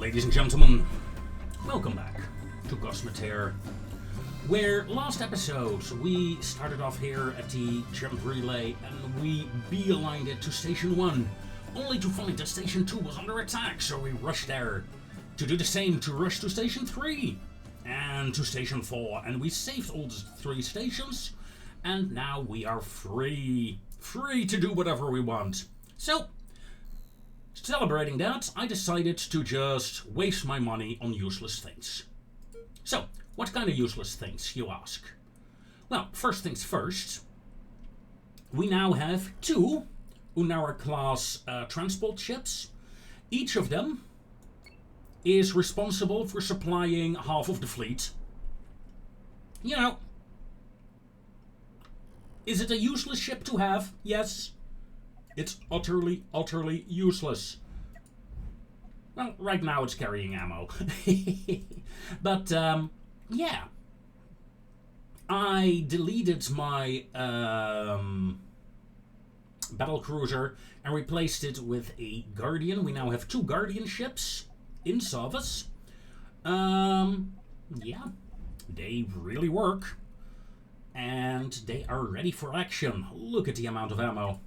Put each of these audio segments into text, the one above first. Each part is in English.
Ladies and gentlemen, welcome back to Cosmoteer, where last episode we started off here at the jump relay and we beelined it to Station 1, only to find that Station 2 was under attack, so we rushed there to do the same, to rush to Station 3 and to Station 4, and we saved all the 3 stations, and now we are free to do whatever we want. So, celebrating that, I decided to just waste my money on useless things. So, what kind of useless things, you ask? Well, first things first, we now have 2 Unara-class transport ships. Each of them is responsible for supplying half of the fleet. You know, is it a useless ship to have? Yes. It's utterly useless. Well, right now it's carrying ammo. But, yeah. I deleted my battle cruiser and replaced it with a Guardian. We now have 2 Guardian ships in service. Yeah. They really work. And they are ready for action. Look at the amount of ammo.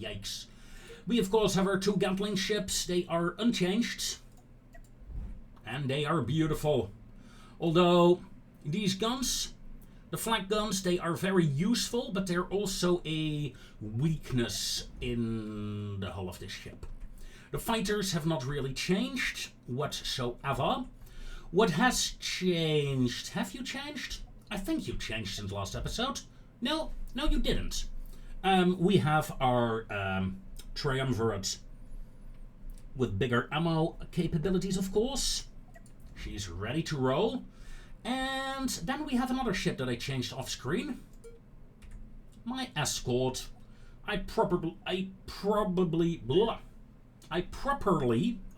Yikes. We of course have our 2 Gatling ships. They are unchanged. And they are beautiful. Although these guns, the flak guns, they are very useful, but they're also a weakness in the hull of this ship. The fighters have not really changed whatsoever. What has changed? Have you changed? I think you changed since last episode. No, you didn't. We have our Triumvirate with bigger ammo capabilities, of course. She's ready to roll. And then we have another ship that I changed off screen. My escort. I properly,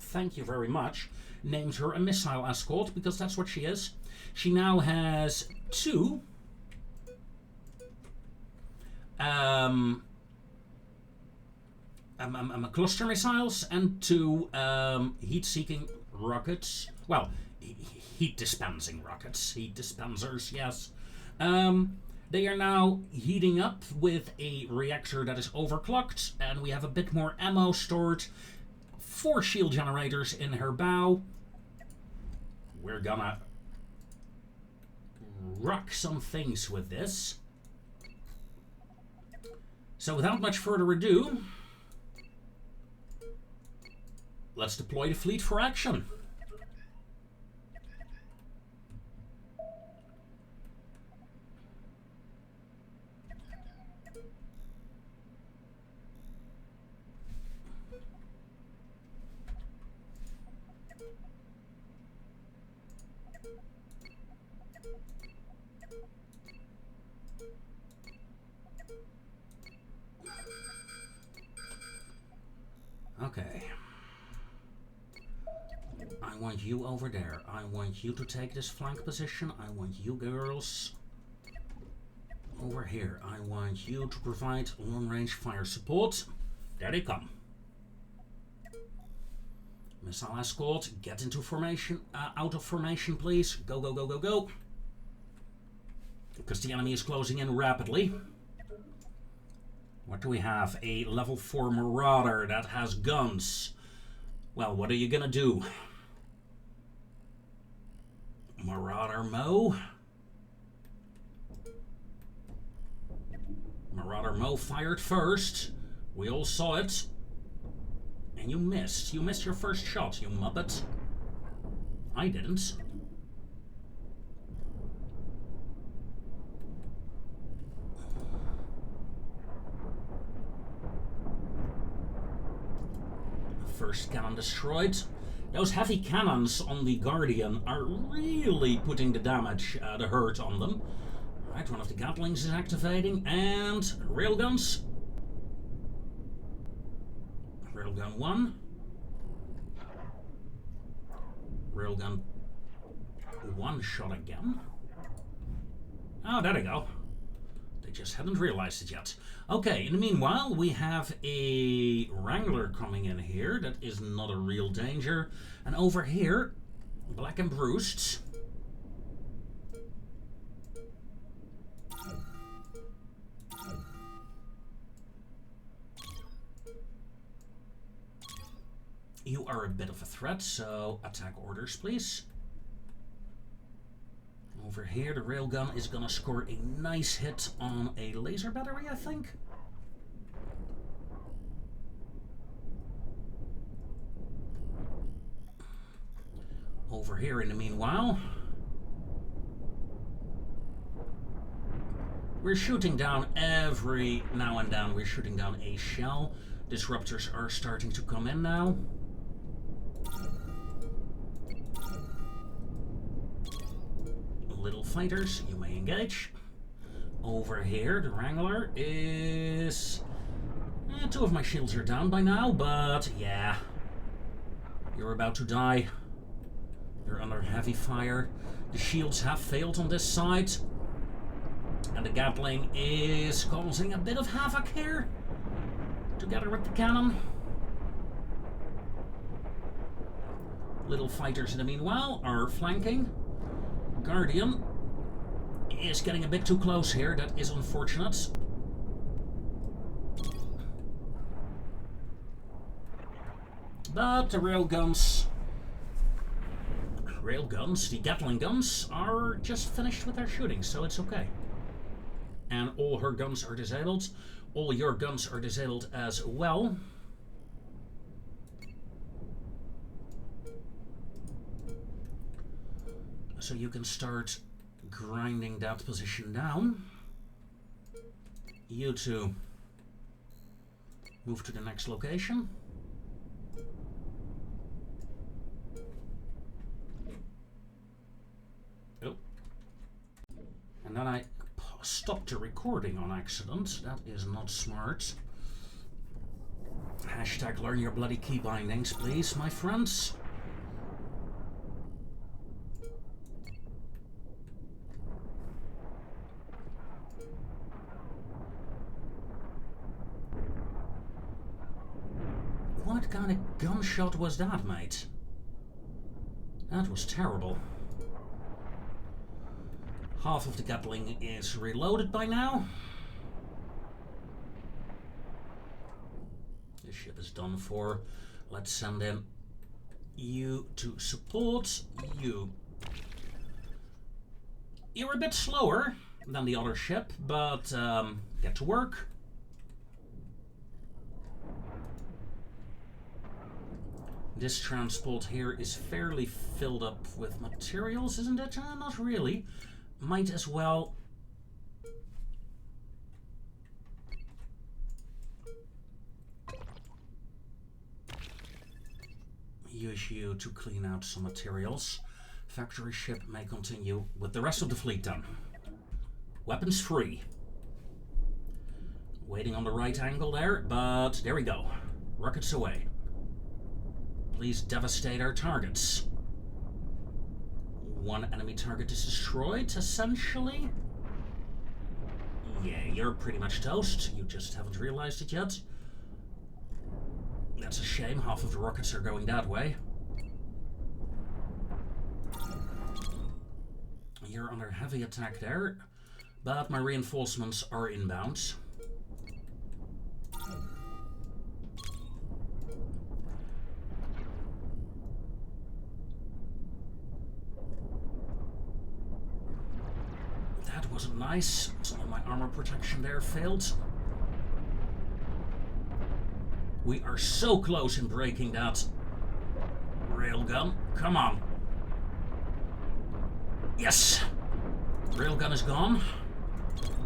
thank you very much, named her a missile escort because that's what she is. She now has 2 cluster missiles and 2 heat-seeking rockets. Well, heat dispensing rockets. Heat dispensers, yes. They are now heating up with a reactor that is overclocked, and we have a bit more ammo stored. 4 shield generators in her bow. We're gonna rock some things with this. So without much further ado, let's deploy the fleet for action. Okay. I want you over there. I want you to take this flank position. I want you girls over here. I want you to provide long-range fire support. There they come. Missile escort, get into formation, out of formation, please. Go, go, go, go, go. Because the enemy is closing in rapidly. What do we have? A level 4 Marauder that has guns. Well, what are you gonna do? Marauder Mo? Marauder Mo fired first. We all saw it. And you missed. You missed your first shot, you muppet. I didn't. First cannon destroyed. Those heavy cannons on the Guardian are really putting the damage, the hurt on them. Right, one of the Gatlings is activating, and railguns. Railgun 1. Railgun 1 shot again. Oh, there they go. They just hadn't realized it yet. Okay, in the meanwhile, we have a Wrangler coming in here. That is not a real danger. And over here, Black and Bruised. You are a bit of a threat, so attack orders, please. Over here, the railgun is gonna score a nice hit on a laser battery, I think. Over here, in the meanwhile, we're shooting down every now and then. We're shooting down a shell. Disruptors are starting to come in now. Little fighters, you may engage. Over here, the Wrangler is... two of my shields are down by now, but yeah. You're about to die. You're under heavy fire. The shields have failed on this side. And the Gatling is causing a bit of havoc here. Together with the cannon. Little fighters in the meanwhile are flanking. Guardian is getting a bit too close here. That is unfortunate. But the railguns, the Gatling guns, are just finished with their shooting, so it's okay. And all her guns are disabled. All your guns are disabled as well. So you can start grinding that position down. You two move to the next location. Oh. And then I stopped the recording on accident. That is not smart. Hashtag learn your bloody key bindings, please, my friends. What kind of gunshot was that, mate? That was terrible. Half of the Gatling is reloaded by now. This ship is done for. Let's send in you to support you. You're a bit slower than the other ship, but get to work. This transport here is fairly filled up with materials, isn't it? Not really. Might as well use you to clean out some materials. Factory ship may continue with the rest of the fleet then. Weapons free. Waiting on the right angle there, but there we go. Rockets away. Please devastate our targets. One enemy target is destroyed, essentially. Yeah, you're pretty much toast. You just haven't realized it yet. That's a shame. Half of the rockets are going that way. You're under heavy attack there, but my reinforcements are inbound. That wasn't nice. Some of my armor protection there failed. We are so close in breaking that railgun. Come on. Yes! Railgun is gone.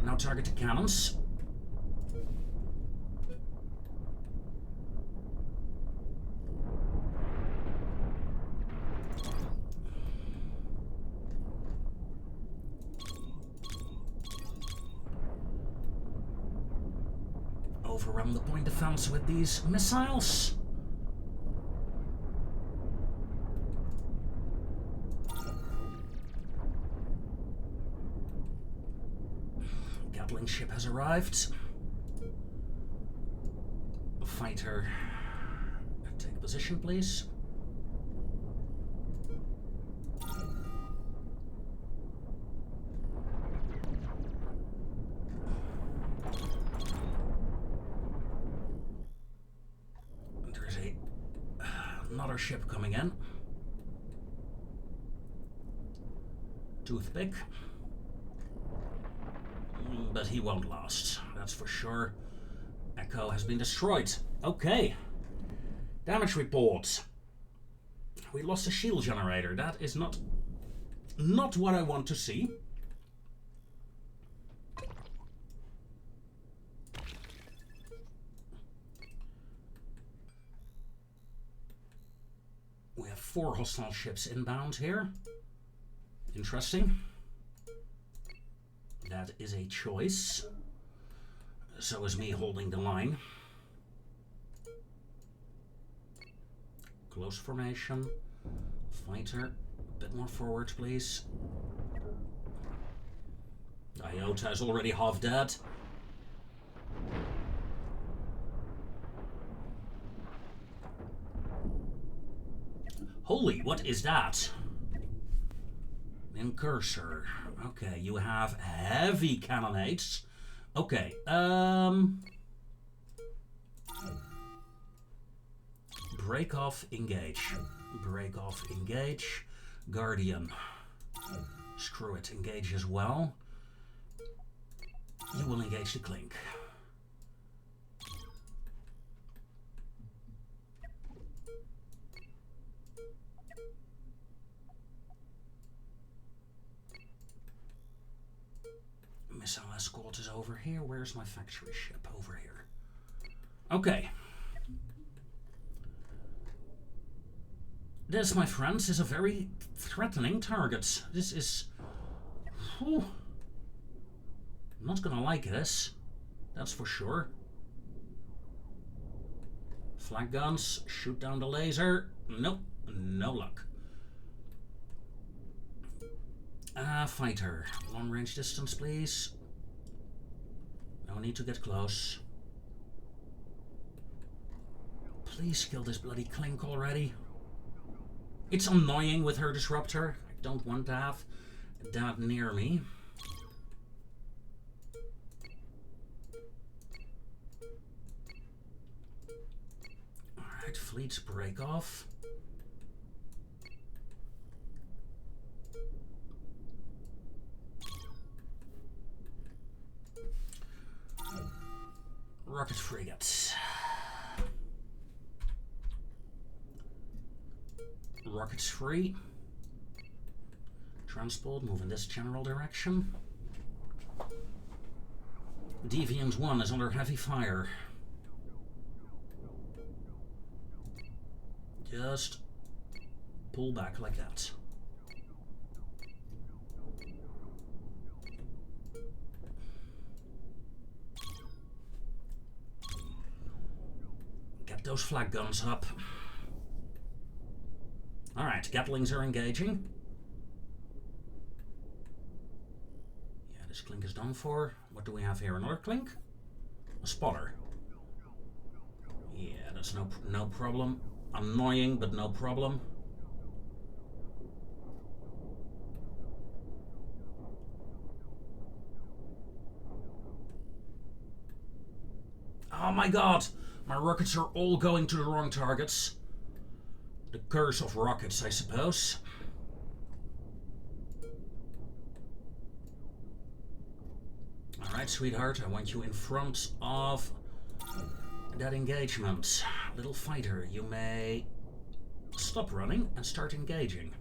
Now target the cannons. Overrun the point defense with these missiles. Gatling ship has arrived. Fighter, take position, please. There's another ship coming in. Toothpick. But he won't last, that's for sure. Echo has been destroyed. Okay. Damage report. We lost a shield generator. That is not what I want to see. We have 4 hostile ships inbound here. Interesting. That is a choice. So is me holding the line. Close formation. Fighter. A bit more forward, please. Iota is already half dead. Holy, what is that? Incursor. Okay, you have heavy cannonades. Okay, break off, engage. Break off, engage. Guardian. Screw it, engage as well. You will engage the Clink. Missile escort is over here. Where's my factory ship? Over here. Okay. This, my friends, is a very threatening target. This is... Whew. I'm not gonna like this. That's for sure. Flag guns. Shoot down the laser. Nope. No luck. Fighter. Long range distance, please. No need to get close. Please kill this bloody Clink already. It's annoying with her disruptor. I don't want to have that near me. Alright, fleets break off. Rocket frigates. Rockets free. Transport, move in this general direction. Deviant 1 is under heavy fire. Just pull back like that. Get those flag guns up. Alright, Gatlings are engaging. Yeah, this Clink is done for. What do we have here? Another Clink? A spotter. Yeah, that's no problem. Annoying, but no problem. Oh my god! My rockets are all going to the wrong targets. The curse of rockets, I suppose. Alright, sweetheart, I want you in front of that engagement. Little fighter, you may stop running and start engaging.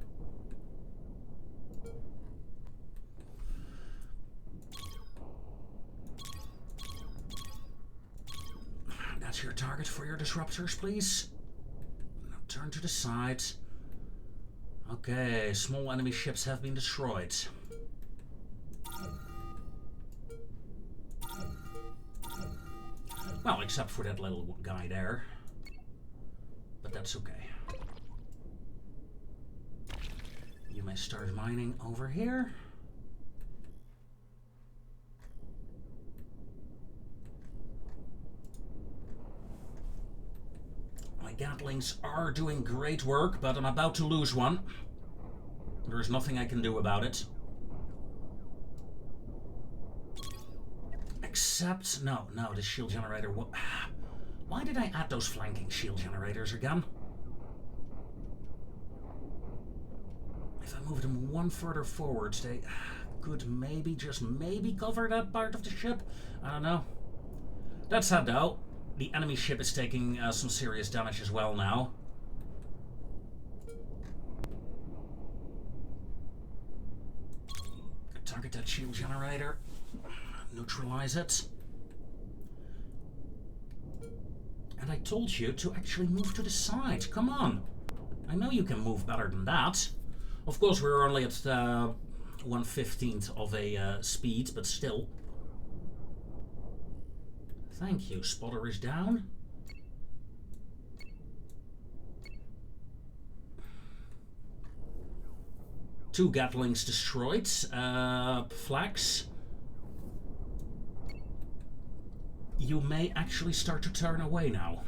That's your target for your disruptors, please. Now turn to the side. Okay, small enemy ships have been destroyed. Well, except for that little guy there. But that's okay. You may start mining over here. Gatlings are doing great work, but I'm about to lose one. There's nothing I can do about it. Except, no, the shield generator. Why did I add those flanking shield generators again? If I move them one further forward, they could maybe, just maybe, cover that part of the ship. I don't know. That said, though, the enemy ship is taking some serious damage as well now. Target that shield generator. Neutralize it. And I told you to actually move to the side. Come on. I know you can move better than that. Of course, we're only at 1/15 of a speed, but still. Thank you. Spotter is down. Two Gatlings destroyed. Flags. You may actually start to turn away now.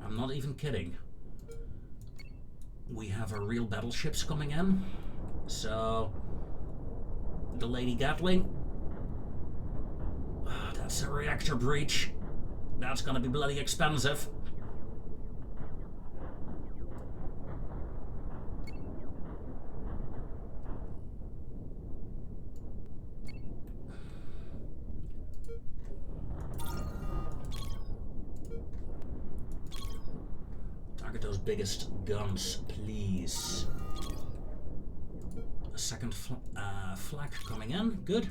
I'm not even kidding. We have our real battleships coming in. So, the Lady Gatling. That's a reactor breach. That's gonna be bloody expensive. Target those biggest guns, please. A second flak coming in. Good.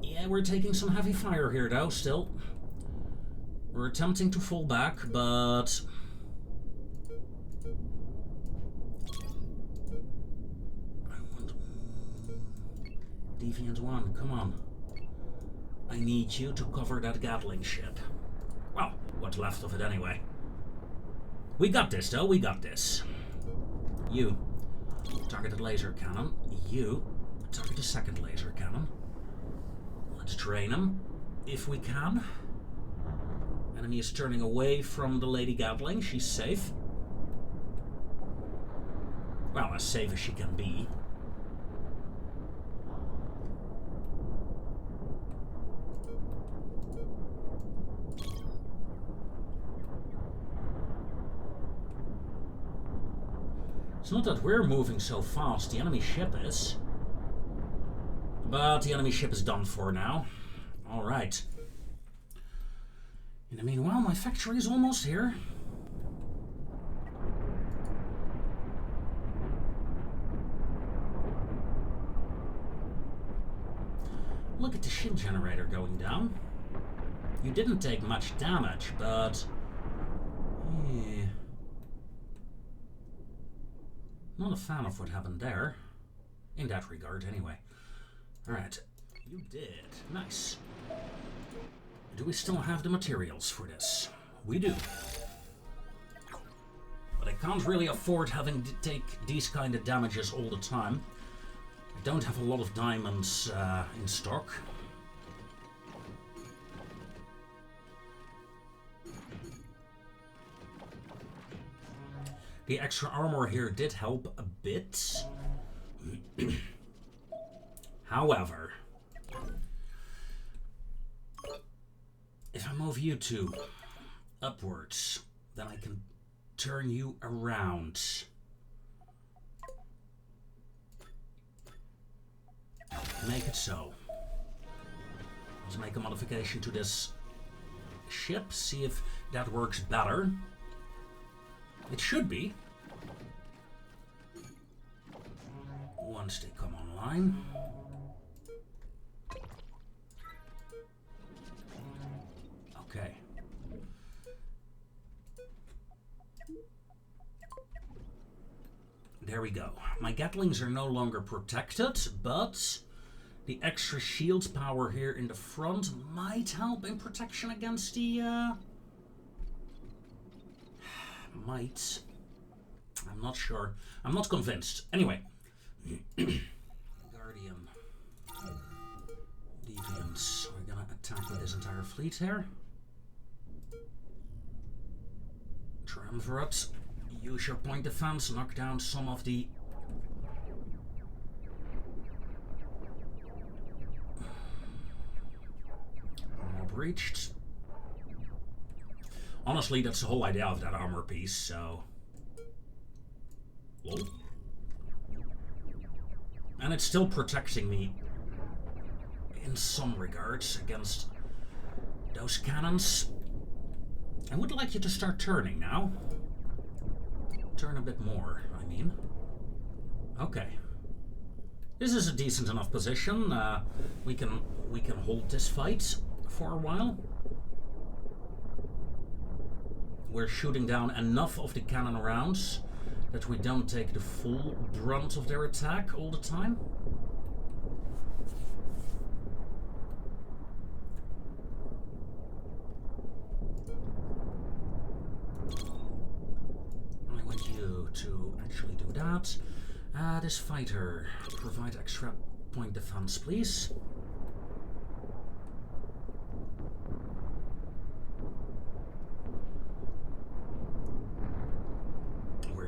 Yeah, we're taking some heavy fire here, though, still. We're attempting to fall back, but... Deviant 1, come on. I need you to cover that Gatling ship. Well, what's left of it anyway. We got this, though. We got this. You. Target the laser cannon. You. Target the second laser cannon. Let's drain him, if we can. Enemy is turning away from the Lady Gatling. She's safe. Well, as safe as she can be. It's not that we're moving so fast, the enemy ship is. But the enemy ship is done for now. Alright. In the meanwhile, my factory is almost here. Look at the shield generator going down. You didn't take much damage, but... yeah. Not a fan of what happened there. In that regard, anyway. Alright. You did. Nice. Do we still have the materials for this? We do. But I can't really afford having to take these kind of damages all the time. I don't have a lot of diamonds in stock. The extra armor here did help a bit. However, if I move you two upwards, then I can turn you around. Make it so. Let's make a modification to this ship, see if that works better. It should be. Once they come online. Okay. There we go. My Gatlings are no longer protected, but the extra shield power here in the front might help in protection against the... might. I'm not sure. I'm not convinced. Anyway. Guardian. Deviants. We're gonna attack with this entire fleet here. Triumvirate, use your point defense, knock down some of the... Armor breached. Honestly, that's the whole idea of that armor piece, so... Lol. And it's still protecting me in some regards against those cannons. I would like you to start turning now. Turn a bit more, I mean. Okay. This is a decent enough position. We can hold this fight for a while. We're shooting down enough of the cannon rounds that we don't take the full brunt of their attack all the time. I want you to actually do that. This fighter, provide extra point defense, please.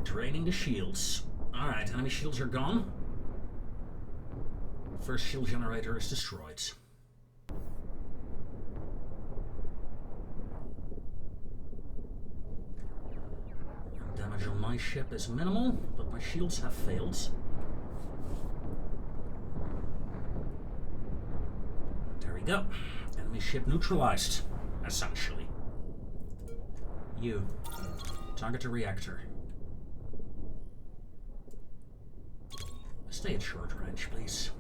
Draining the shields. Alright, enemy shields are gone. First shield generator is destroyed. Damage on my ship is minimal, but my shields have failed. There we go. Enemy ship neutralized, essentially. You. Target the reactor. Stay at short range, please.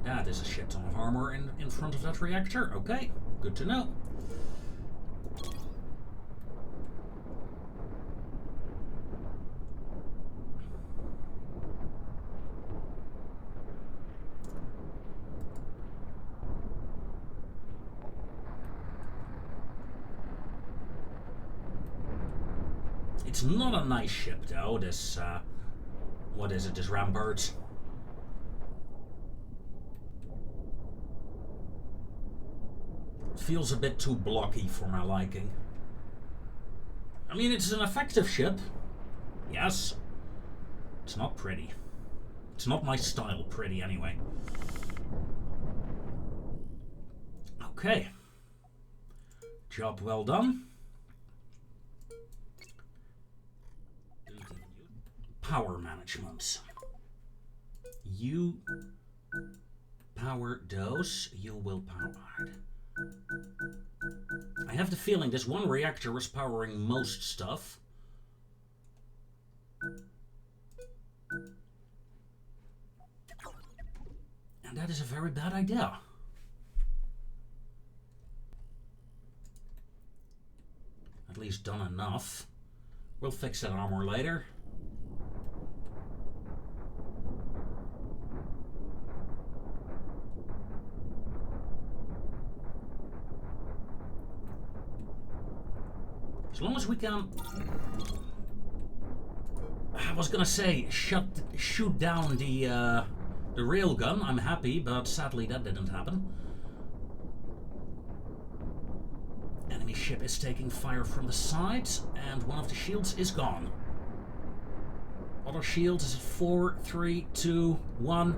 There's a shit ton of armor in front of that reactor. Okay, good to know. It's not a nice ship, though, this, what is it, this Rampart? It feels a bit too blocky for my liking. I mean, it's an effective ship. Yes. It's not pretty. It's not my style pretty, anyway. Okay. Job well done. Power management. You power those, you will power. I have the feeling this one reactor is powering most stuff. And that is a very bad idea. At least done enough. We'll fix that armor later. As long as we can... I was gonna say, shoot down the railgun, I'm happy, but sadly that didn't happen. Enemy ship is taking fire from the side, and one of the shields is gone. Other shield is at 4, 3, 2, 1.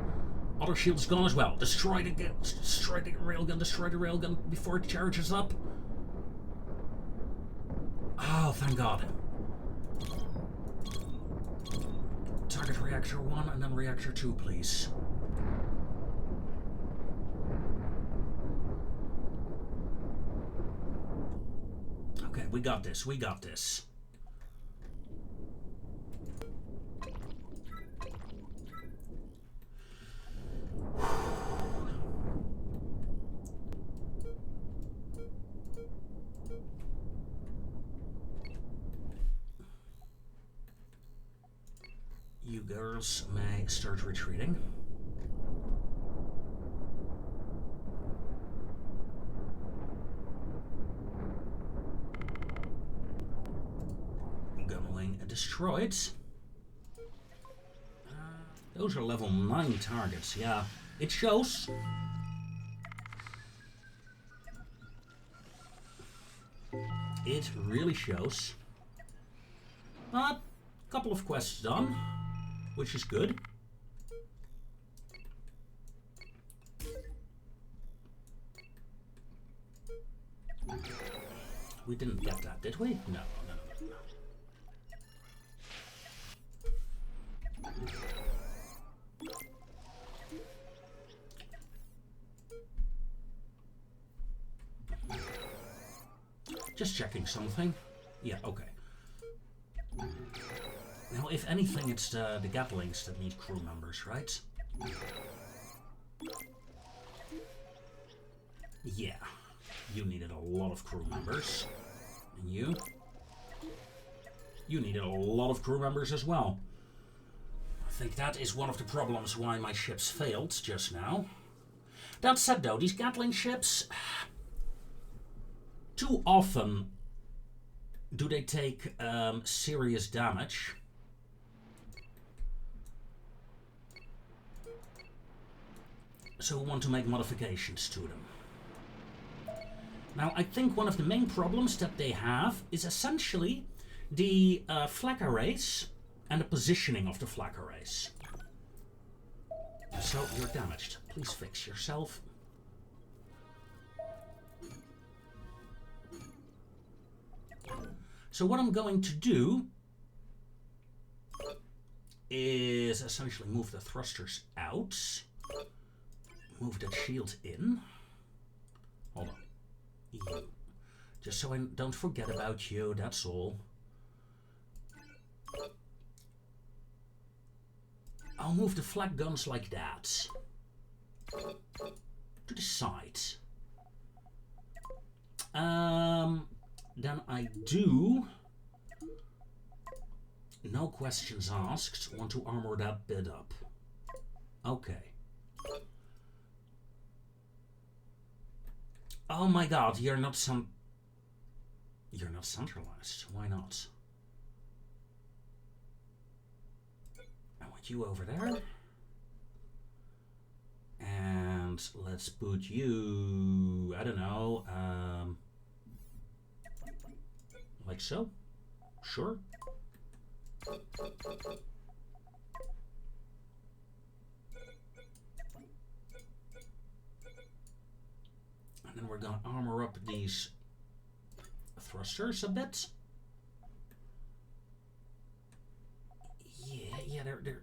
Other shield is gone as well. Destroy the railgun before it charges up. Oh, thank God. Target reactor 1 and then reactor 2, please. Okay, we got this, we got this. You girls may start retreating. Gunwing destroyed. Those are level 9 targets, yeah. It shows. it really shows. But a couple of quests done, which is good. We didn't get that, did we? No. Just checking something. Yeah, okay. Now, if anything, it's the Gatlings that need crew members, right? Yeah. You needed a lot of crew members. And you? You needed a lot of crew members as well. I think that is one of the problems why my ships failed just now. That said though, these Gatling ships... Too often do they take serious damage. So we want to make modifications to them. Now, I think one of the main problems that they have is essentially the flag arrays and the positioning of the flag arrays. So, you're damaged. Please fix yourself. So what I'm going to do is essentially move the thrusters out. Move that shield in. Hold on. You. Just so I don't forget about you, that's all. I'll move the flak guns like that. To the side. Then I do, no questions asked, want to armor that bit up. Okay. Oh my god, you're not centralized. Why not? I want you over there. And let's put you, I don't know, like so? Sure. And then we're gonna armor up these thrusters a bit. Yeah, they're...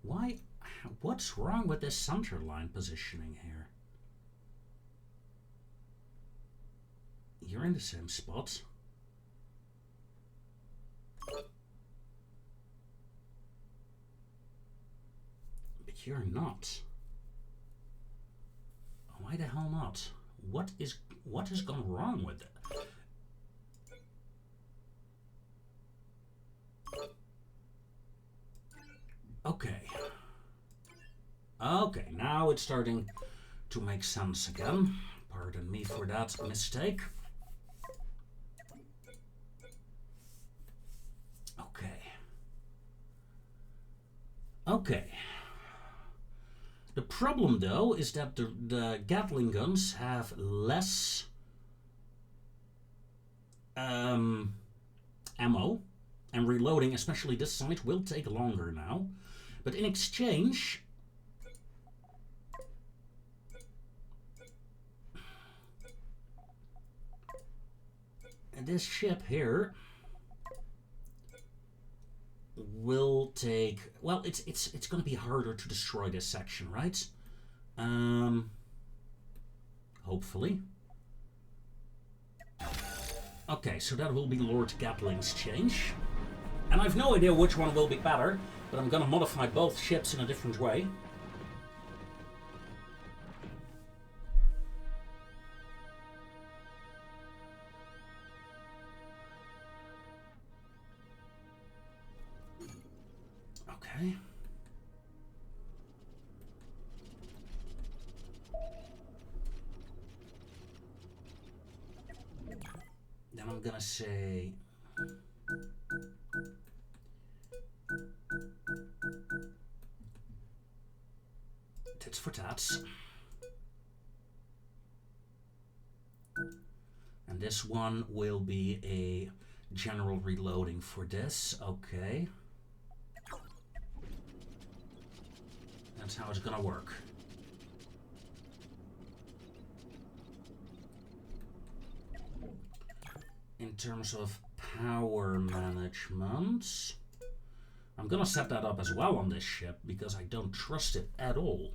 Why? What's wrong with this center line positioning here? You're in the same spot. But you're not. Why the hell not? What has gone wrong with it? Okay. Okay, now it's starting to make sense again. Pardon me for that mistake. Okay. Okay. The problem, though, is that the Gatling guns have less ammo, and reloading, especially this side, will take longer now. But in exchange, this ship here will take, well, it's going to be harder to destroy this section, right? Hopefully. Okay, so that will be Lord Gatling's change. And I've no idea which one will be better, but I'm going to modify both ships in a different way. Okay. Then I'm gonna say tits for tats. And this one will be a general reloading for this. Okay. That's how it's gonna work. In terms of power management, I'm gonna set that up as well on this ship because I don't trust it at all.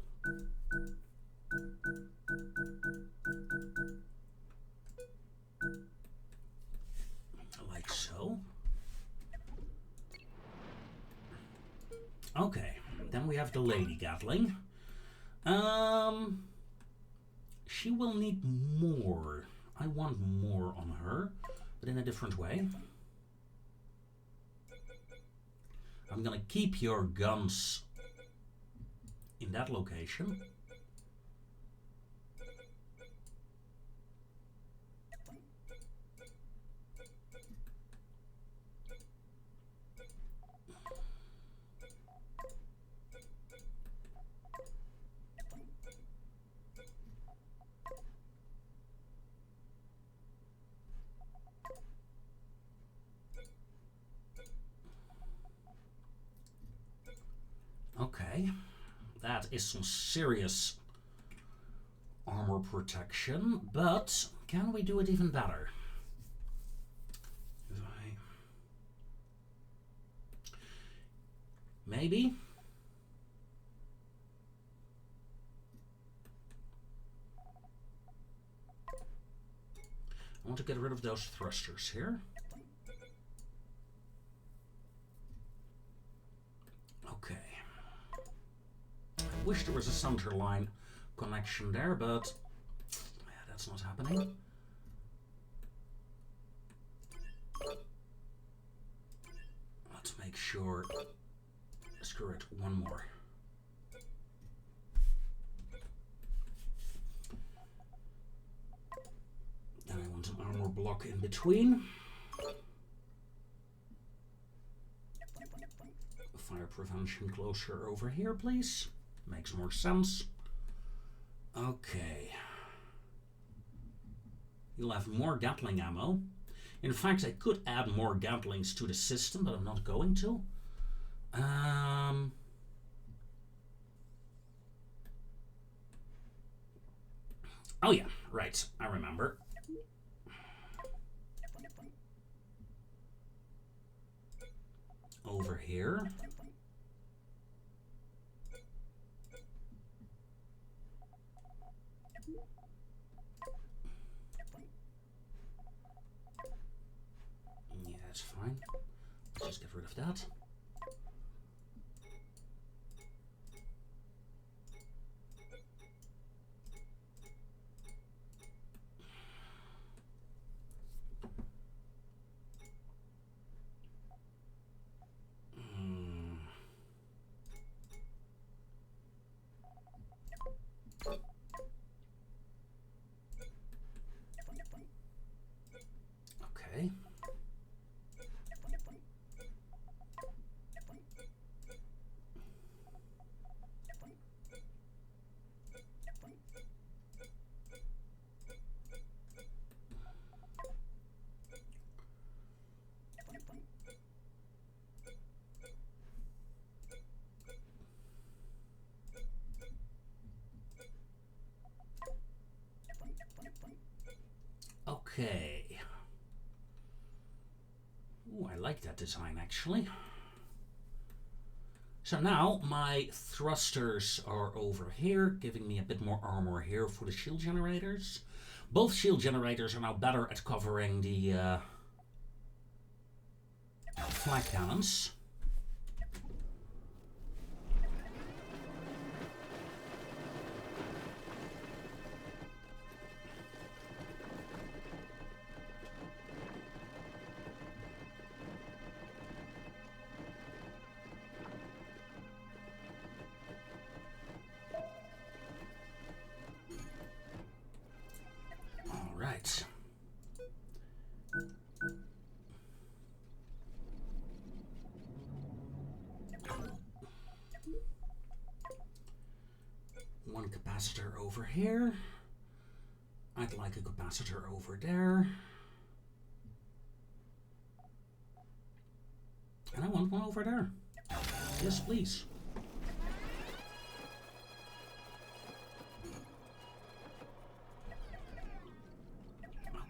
Like so. Okay, then we have the Lady Gatling. She will need more. I want more on her, but in a different way. I'm gonna keep your guns in that location. Okay, that is some serious armor protection, but can we do it even better? Maybe? I want to get rid of those thrusters here. Okay. I wish there was a center line connection there, but yeah, that's not happening. Let's make sure. Screw it, one more. Then I want an armor block in between. Fire prevention closer over here, please. Makes more sense. Okay. You'll have more Gatling ammo. In fact, I could add more Gatlings to the system, but I'm not going to. Oh yeah, right. I remember. Over here. Yeah, that's fine. Let's just get rid of that. Okay. Okay. Ooh, I like that design actually. So now my thrusters are over here, giving me a bit more armor here for the shield generators. Both shield generators are now better at covering the flag cannons. Right. one capacitor over here. I'd like a capacitor over there. And I want one over there. Yes, please.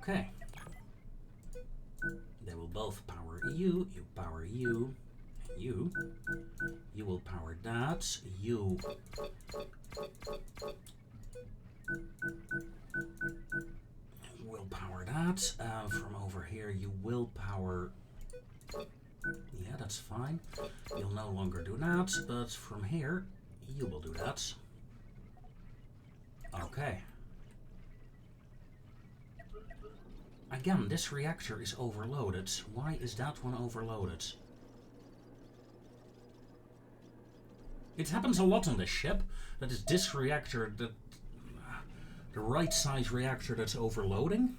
Okay. They will both power you. You power you. You. You will power that. You. Will power that. From over here, you will power. Yeah, that's fine. You'll no longer do that, but from here, you will do that. Okay. Again, this reactor is overloaded. Why is that one overloaded? It happens a lot on this ship. That is this reactor, the right size reactor that's overloading.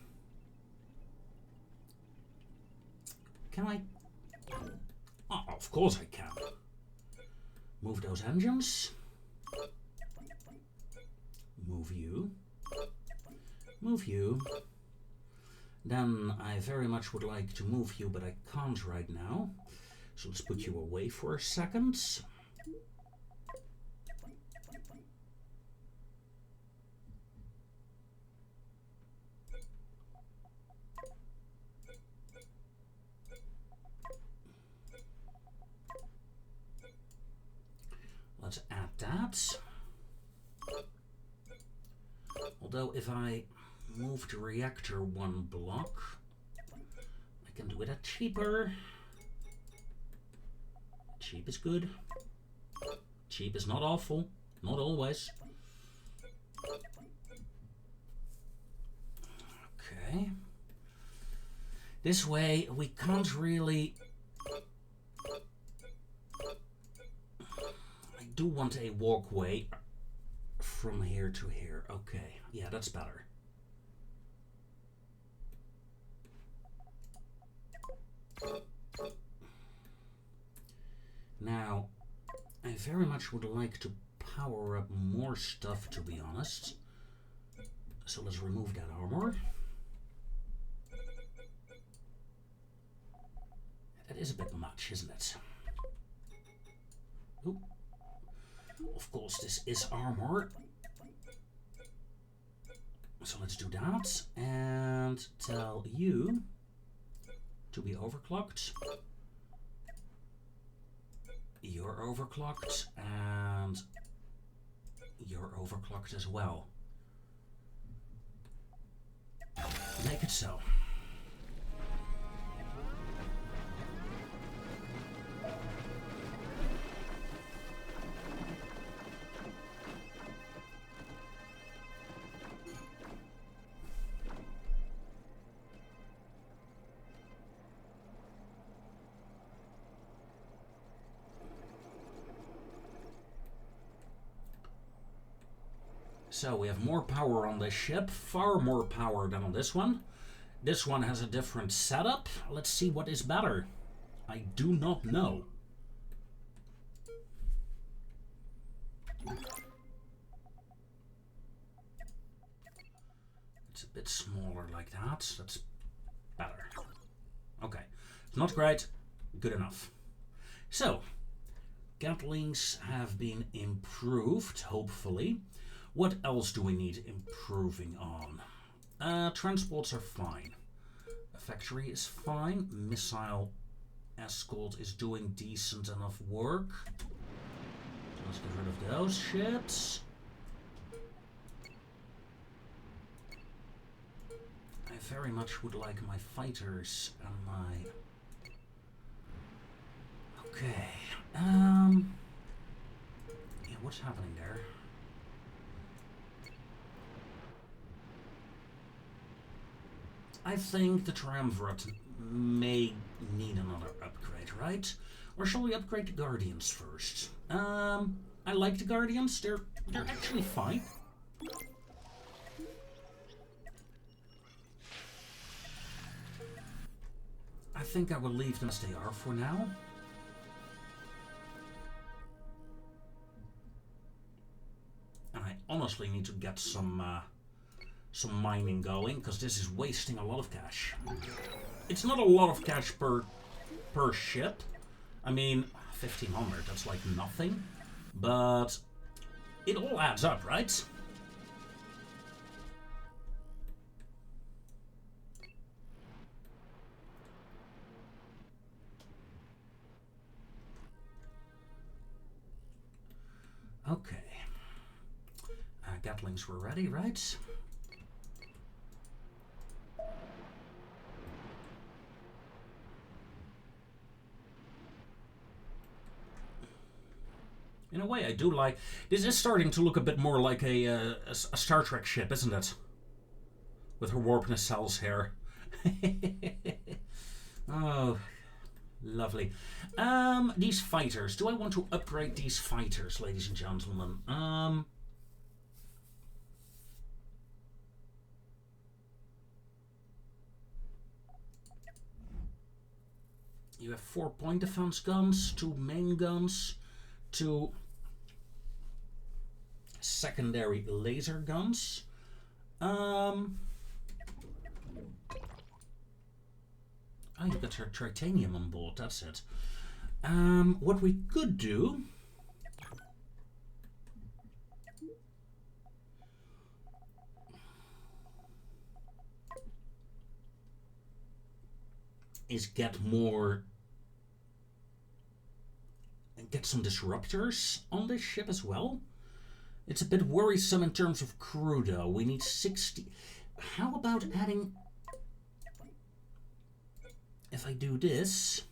Can I? Oh, of course I can. Move those engines. Move you. Move you. Then I very much would like to move you, but I can't right now. So let's put you away for a second. Let's add that. Although if I move the reactor one block, I can do it at cheaper. Cheap is good. Cheap is not awful. Not always. Okay. This way we can't really... I do want a walkway from here to here. Okay, yeah, that's better. Now, I very much would like to power up more stuff, to be honest. So let's remove that armor. That is a bit much, isn't it? Oop. Of course, this is armor. So let's do that. And tell you to be overclocked. You're overclocked, and you're overclocked as well. Make it so. So we have more power on this ship, far more power than on this one. This one has a different setup. Let's see what is better. I do not know. It's a bit smaller like that. That's better. Okay. It's not great. Good enough. So, Gatlings have been improved, hopefully. What else do we need improving on? Transports are fine. A factory is fine. Missile escort is doing decent enough work. So let's get rid of those ships. I very much would like my fighters and my... Okay. Yeah, what's happening there? I think the Triumvirate may need another upgrade, right? Or shall we upgrade the Guardians first? I like the Guardians. They're actually fine. I think I will leave them as they are for now. And I honestly need to get some mining going, because this is wasting a lot of cash. It's not a lot of cash per ship. I mean, 1,500, that's like nothing. But it all adds up, right? Okay. Gatlings were ready, right? In a way, I do like... This is starting to look a bit more like a Star Trek ship, isn't it? With her warp nacelles here. Oh, lovely. These fighters. Do I want to upgrade these fighters, ladies and gentlemen? You have 4 point defense guns, 2 main guns, 2 secondary laser guns. Oh, you got your titanium on board, that's it. What we could do is get some disruptors on this ship as well. It's a bit worrisome in terms of crew, though. We need 60. How about adding... If I do this...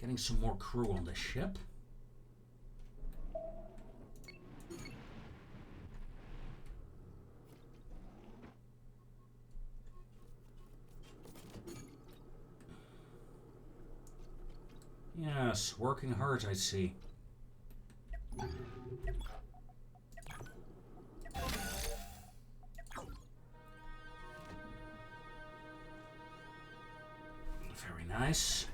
Getting some more crew on this ship. Yes, working hard, I see. Very nice.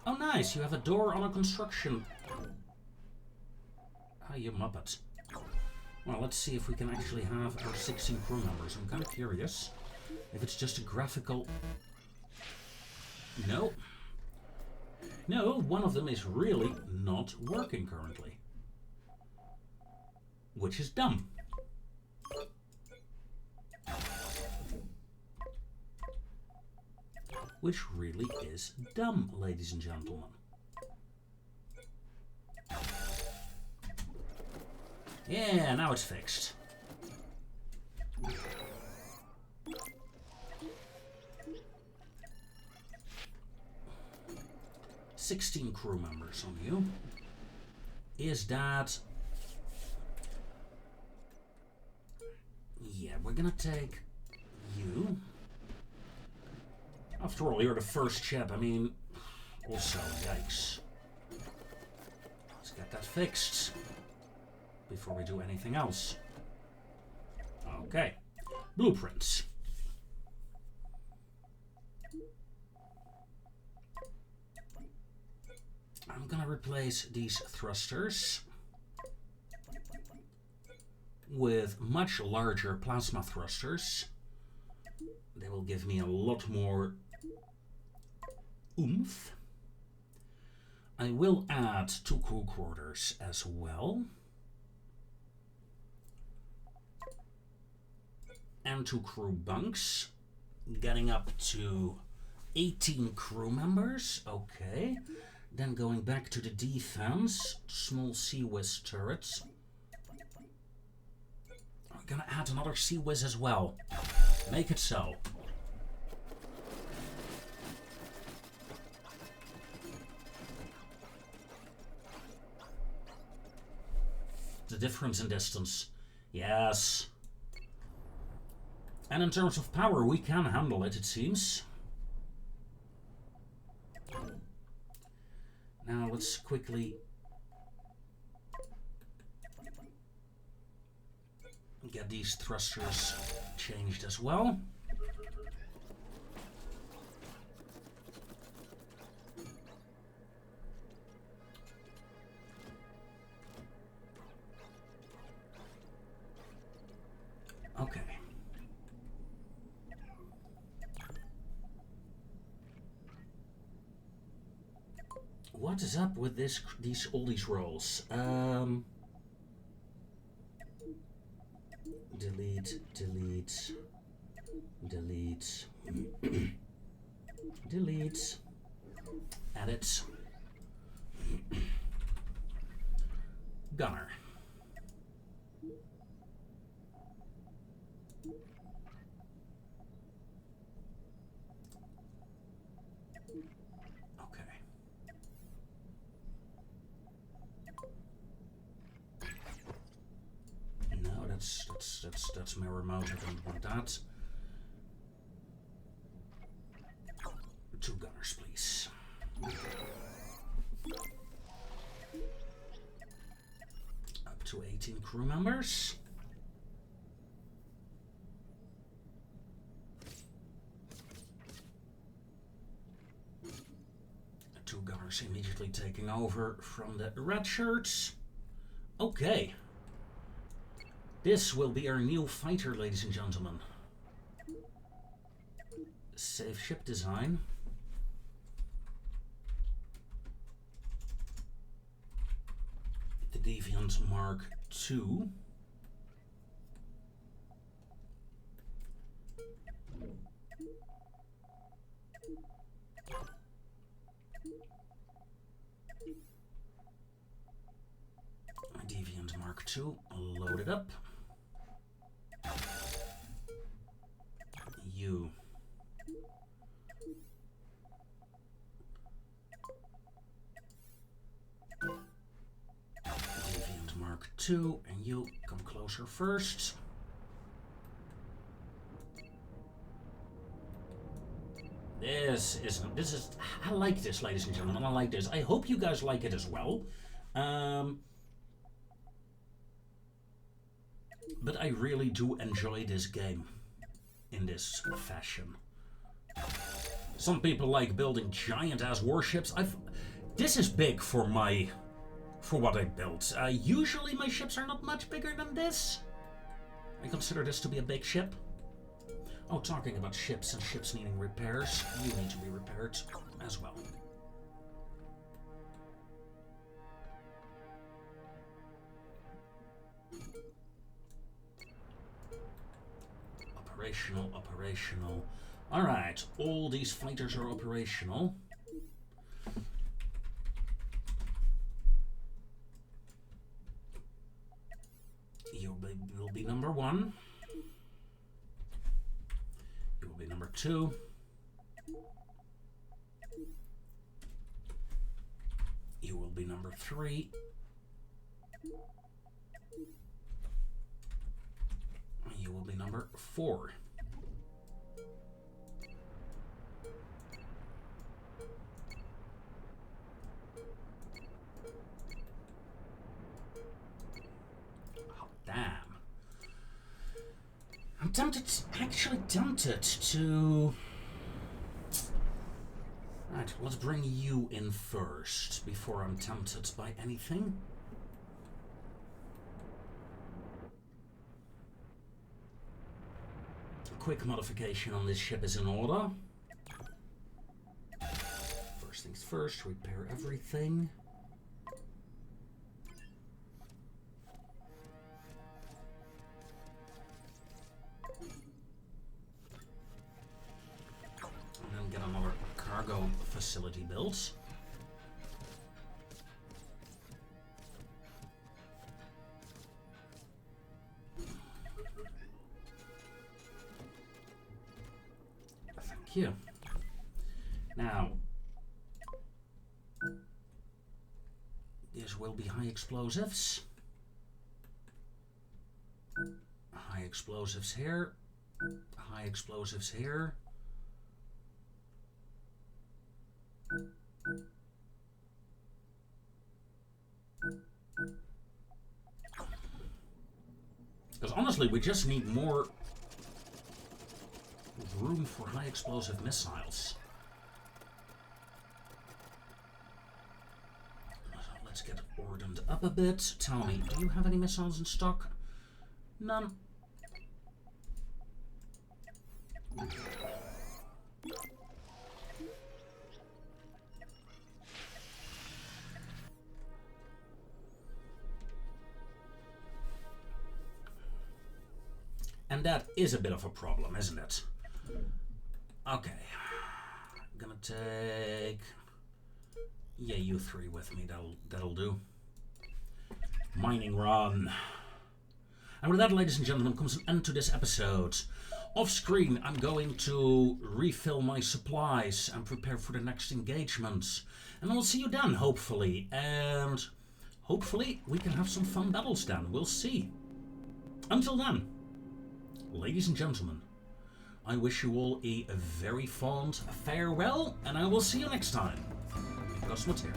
Oh, nice, you have a door on a construction. Ah, you muppet. Well, let's see if we can actually have our 16 crew members. I'm kind of curious if it's just a graphical... No. No, one of them is really not working currently. Which is dumb. Which really is dumb, ladies and gentlemen. Yeah, now it's fixed. "16 crew members on you. Is that... Yeah, we're gonna take you. After all, you're the first ship. I mean, also, yikes. Let's get that fixed before we do anything else. Okay. Blueprints. I'm gonna replace these thrusters with much larger plasma thrusters. They will give me a lot more oomph. I will add 2 crew quarters as well. And 2 crew bunks. Getting up to 18 crew members. Okay. Then going back to the defense. Small Sea-Whiz turrets. We're gonna add another Sea-Whiz as well. Make it so. The difference in distance. Yes. And in terms of power, we can handle it, it seems. Now let's quickly get these thrusters changed as well. Okay. What is up with all these rolls? Delete, delete, delete, delete, edit, gunner. That's mirror mode. I don't want that. 2 gunners, please. Up to 18 crew members. Two gunners immediately taking over from the red shirts. Okay. This will be our new fighter, ladies and gentlemen. Save ship design. The Deviant Mark II. Deviant Mark II, loaded up. You. Deviant Mark II, and you come closer first. This is, I like this, ladies and gentlemen, I like this. I hope you guys like it as well. But I really do enjoy this game in this fashion. Some people like building giant-ass warships. This is big for what I built. Usually my ships are not much bigger than this. I consider this to be a big ship. Oh, talking about ships and ships needing repairs, you need to be repaired as well. Operational. Alright, all these fighters are operational. You will be number 1. You will be number 2. You will be number 3. You will be number 4. Oh, damn. I'm actually tempted to... Right, let's bring you in first before I'm tempted by anything. Quick modification on this ship is in order. First things first, repair everything. And then get another cargo facility built. Here. Now, this will be high explosives. High explosives here. High explosives here. Because honestly, we just need more room for high explosive missiles. Let's get ordered up a bit. Tell me, do you have any missiles in stock? None. And that is a bit of a problem, isn't it? Okay. I'm gonna take... yeah, you three with me. That'll do. Mining run. And with that, ladies and gentlemen, comes an end to this episode. Off screen, I'm going to refill my supplies and prepare for the next engagement. And I'll see you then, hopefully. And hopefully we can have some fun battles then. We'll see. Until then, ladies and gentlemen, I wish you all a very fond farewell, and I will see you next time. Cosmoteer.